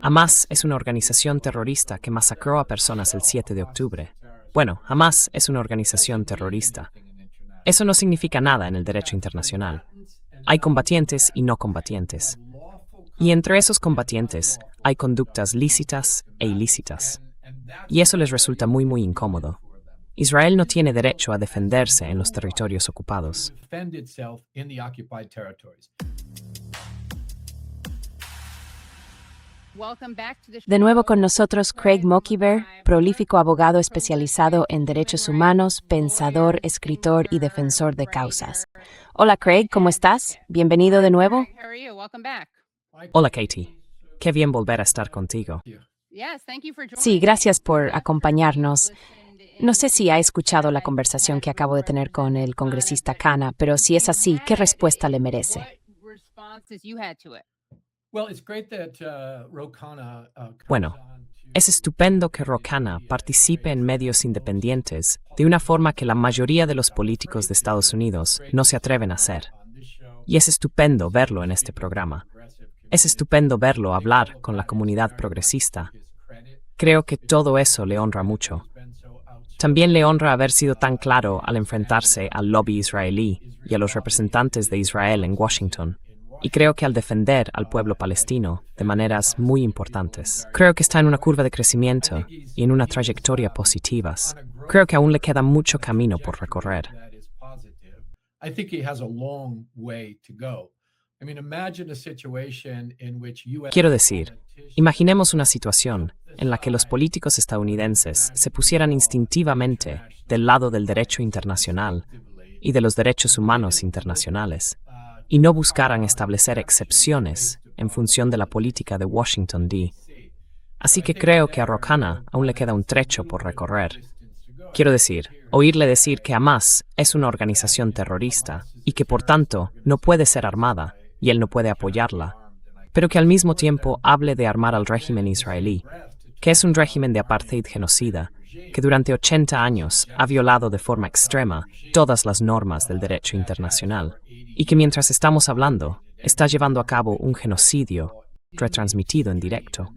Hamas es una organización terrorista que masacró a personas el 7 de octubre. Bueno, Hamas es una organización terrorista. Eso no significa nada en el derecho internacional. Hay combatientes y no combatientes. Y entre esos combatientes hay conductas lícitas e ilícitas. Y eso les resulta muy incómodo. Israel no tiene derecho a defenderse en los territorios ocupados. De nuevo con nosotros Craig Mokhiber, prolífico abogado especializado en derechos humanos, pensador, escritor y defensor de causas. Hola Craig, ¿cómo estás? Bienvenido de nuevo. Hola Katie, qué bien volver a estar contigo. Sí, gracias por acompañarnos. No sé si ha escuchado la conversación que acabo de tener con el congresista Khanna, pero si es así, ¿qué respuesta le merece? Bueno, es estupendo que Ro Khanna participe en medios independientes de una forma que la mayoría de los políticos de Estados Unidos no se atreven a hacer. Y es estupendo verlo en este programa. Es estupendo verlo hablar con la comunidad progresista. Creo que todo eso le honra mucho. También le honra haber sido tan claro al enfrentarse al lobby israelí y a los representantes de Israel en Washington. Y creo que al defender al pueblo palestino de maneras muy importantes. Creo que está en una curva de crecimiento y en una trayectoria positivas. Creo que aún le queda mucho camino por recorrer. Quiero decir, imaginemos una situación en la que los políticos estadounidenses se pusieran instintivamente del lado del derecho internacional y de los derechos humanos internacionales, y no buscaran establecer excepciones en función de la política de Washington, D. Así que creo que a Ro Khanna aún le queda un trecho por recorrer. Quiero decir, oírle decir que Hamas es una organización terrorista y que por tanto no puede ser armada y él no puede apoyarla, pero que al mismo tiempo hable de armar al régimen israelí, que es un régimen de apartheid genocida, que durante 80 años ha violado de forma extrema todas las normas del derecho internacional, y que mientras estamos hablando, está llevando a cabo un genocidio retransmitido en directo.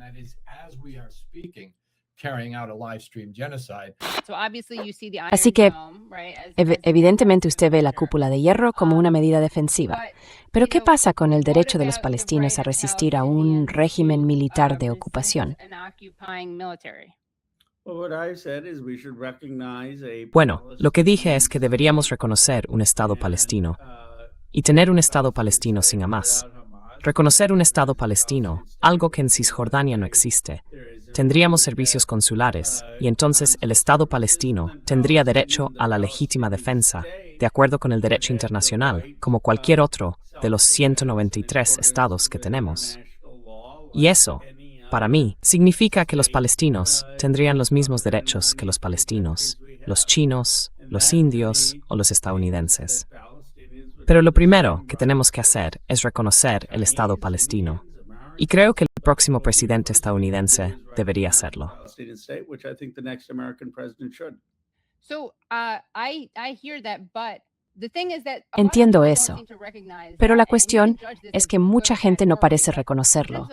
Así que, evidentemente usted ve la cúpula de hierro como una medida defensiva. Pero ¿qué pasa con el derecho de los palestinos a resistir a un régimen militar de ocupación? Bueno, lo que dije es que deberíamos reconocer un Estado palestino y tener un Estado palestino sin Hamas. Reconocer un Estado palestino, algo que en Cisjordania no existe. Tendríamos servicios consulares y entonces el Estado palestino tendría derecho a la legítima defensa, de acuerdo con el derecho internacional, como cualquier otro de los 193 estados que tenemos. Y eso, para mí, significa que los palestinos tendrían los mismos derechos que los palestinos, los chinos, los indios o los estadounidenses. Pero lo primero que tenemos que hacer es reconocer el Estado palestino. Y creo que el próximo presidente estadounidense debería hacerlo. Entiendo eso, pero la cuestión es que mucha gente no parece reconocerlo,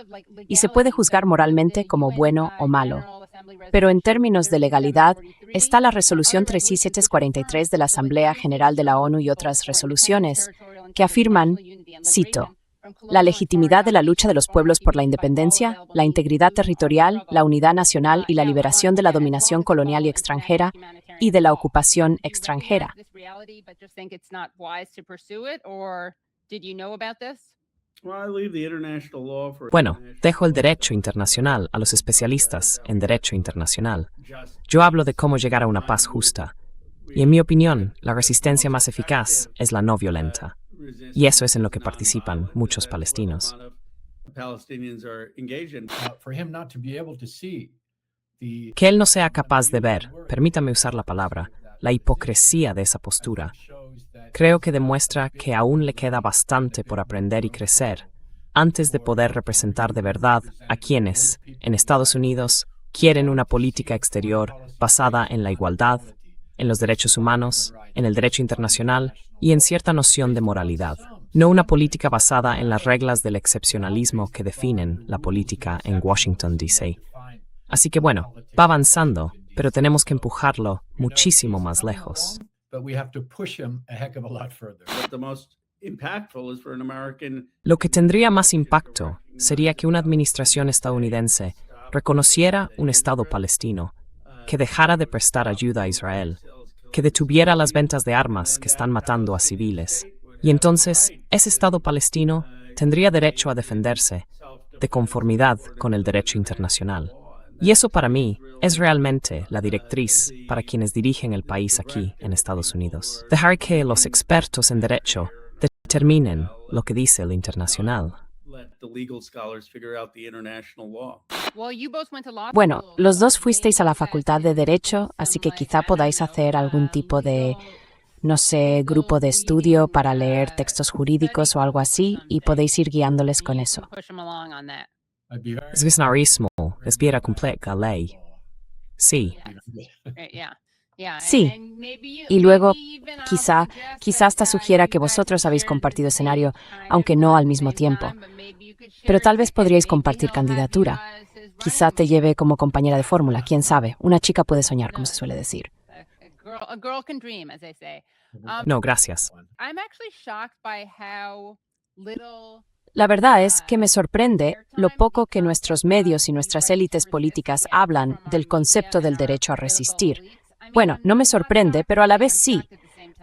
y se puede juzgar moralmente como bueno o malo. Pero en términos de legalidad, está la Resolución 3743 de la Asamblea General de la ONU y otras resoluciones que afirman, cito, la legitimidad de la lucha de los pueblos por la independencia, la integridad territorial, la unidad nacional y la liberación de la dominación colonial y extranjera y de la ocupación extranjera. Bueno, dejo el derecho internacional a los especialistas en derecho internacional. Yo hablo de cómo llegar a una paz justa. Y en mi opinión, la resistencia más eficaz es la no violenta. Y eso es en lo que participan muchos palestinos. Que él no sea capaz de ver, permítame usar la palabra, la hipocresía de esa postura, creo que demuestra que aún le queda bastante por aprender y crecer antes de poder representar de verdad a quienes, en Estados Unidos, quieren una política exterior basada en la igualdad, en los derechos humanos, en el derecho internacional y en cierta noción de moralidad. no una política basada en las reglas del excepcionalismo que definen la política en Washington, D.C. Así que bueno, va avanzando, pero tenemos que empujarlo muchísimo más lejos. Lo que tendría más impacto sería que una administración estadounidense reconociera un Estado palestino, que dejara de prestar ayuda a Israel, que detuviera las ventas de armas que están matando a civiles. Y entonces, ese Estado palestino tendría derecho a defenderse, de conformidad con el derecho internacional. Y eso para mí es realmente la directriz para quienes dirigen el país aquí en Estados Unidos. Dejar que los expertos en derecho determinen lo que dice el internacional. Bueno, los dos fuisteis a la Facultad de Derecho, así que quizá podáis hacer algún tipo de, no sé, grupo de estudio para leer textos jurídicos o algo así, y podéis ir guiándoles con eso. Zwisnarismo debiera cumplir la ley. Sí. Sí, y luego quizá hasta sugiera que vosotros habéis compartido escenario, aunque no al mismo tiempo. Pero tal vez podríais compartir candidatura. Quizá te lleve como compañera de fórmula, quién sabe. Una chica puede soñar, como se suele decir. No, gracias. La verdad es que me sorprende lo poco que nuestros medios y nuestras élites políticas hablan del concepto del derecho a resistir. Bueno, no me sorprende, pero a la vez sí,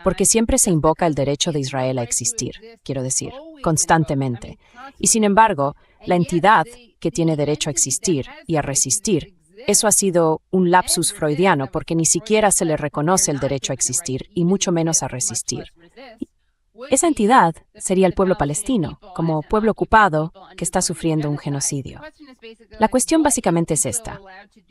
porque siempre se invoca el derecho de Israel a existir, quiero decir, constantemente. Y sin embargo, la entidad que tiene derecho a existir y a resistir, eso ha sido un lapsus freudiano porque ni siquiera se le reconoce el derecho a existir y mucho menos a resistir. Esa entidad sería el pueblo palestino, como pueblo ocupado que está sufriendo un genocidio. La cuestión básicamente es esta.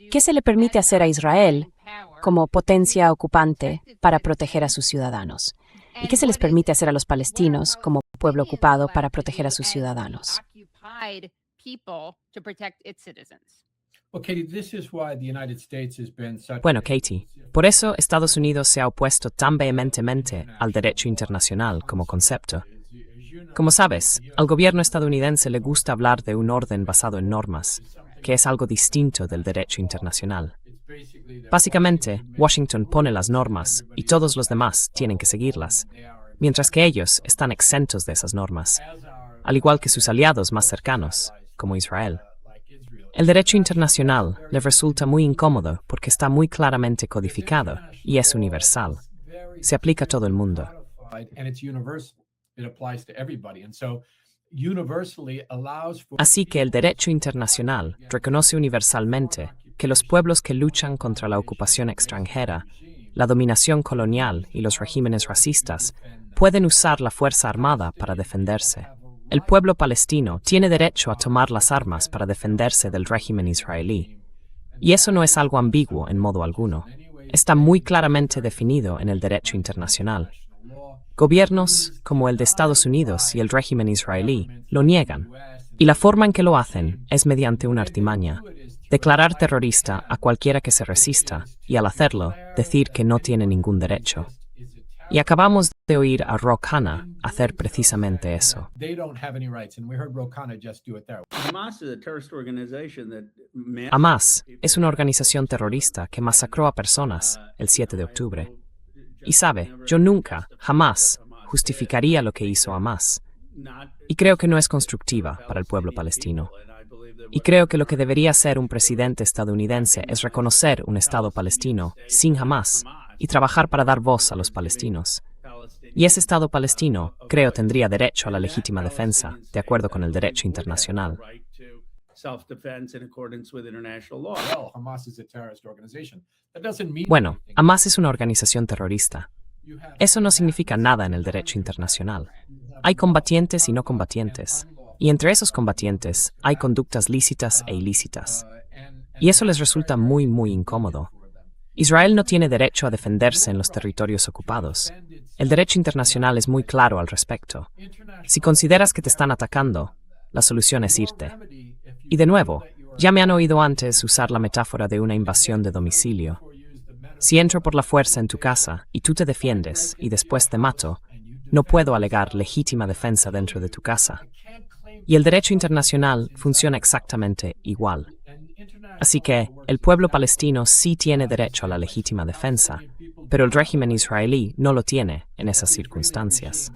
¿Qué se le permite hacer a Israel como potencia ocupante para proteger a sus ciudadanos? ¿Y qué se les permite hacer a los palestinos como pueblo ocupado para proteger a sus ciudadanos? Bueno, Katie, por eso Estados Unidos se ha opuesto tan vehementemente al derecho internacional como concepto. Como sabes, al gobierno estadounidense le gusta hablar de un orden basado en normas, que es algo distinto del derecho internacional. Básicamente, Washington pone las normas y todos los demás tienen que seguirlas, mientras que ellos están exentos de esas normas, al igual que sus aliados más cercanos, como Israel. El derecho internacional le resulta muy incómodo porque está muy claramente codificado y es universal. Se aplica a todo el mundo. Así que el derecho internacional reconoce universalmente que los pueblos que luchan contra la ocupación extranjera, la dominación colonial y los regímenes racistas pueden usar la fuerza armada para defenderse. El pueblo palestino tiene derecho a tomar las armas para defenderse del régimen israelí. Y eso no es algo ambiguo en modo alguno. Está muy claramente definido en el derecho internacional. Gobiernos, como el de Estados Unidos y el régimen israelí, lo niegan. Y la forma en que lo hacen es mediante una artimaña. Declarar terrorista a cualquiera que se resista y al hacerlo, decir que no tiene ningún derecho. Y acabamos de oír a Ro Khanna hacer precisamente eso. Hamas es una organización terrorista que masacró a personas el 7 de octubre. Y sabe, yo nunca, jamás, justificaría lo que hizo Hamas. Y creo que no es constructiva para el pueblo palestino. Y creo que lo que debería hacer un presidente estadounidense es reconocer un Estado palestino sin Hamas y trabajar para dar voz a los palestinos. Y ese Estado palestino, creo, tendría derecho a la legítima defensa, de acuerdo con el derecho internacional. Bueno, Hamas es una organización terrorista. Eso no significa nada en el derecho internacional. Hay combatientes y no combatientes. Y entre esos combatientes hay conductas lícitas e ilícitas. Y eso les resulta muy, muy incómodo. Israel no tiene derecho a defenderse en los territorios ocupados. El derecho internacional es muy claro al respecto. Si consideras que te están atacando, la solución es irte. Y de nuevo, ya me han oído antes usar la metáfora de una invasión de domicilio. Si entro por la fuerza en tu casa y tú te defiendes y después te mato, no puedo alegar legítima defensa dentro de tu casa. Y el derecho internacional funciona exactamente igual. Así que el pueblo palestino sí tiene derecho a la legítima defensa, pero el régimen israelí no lo tiene en esas circunstancias.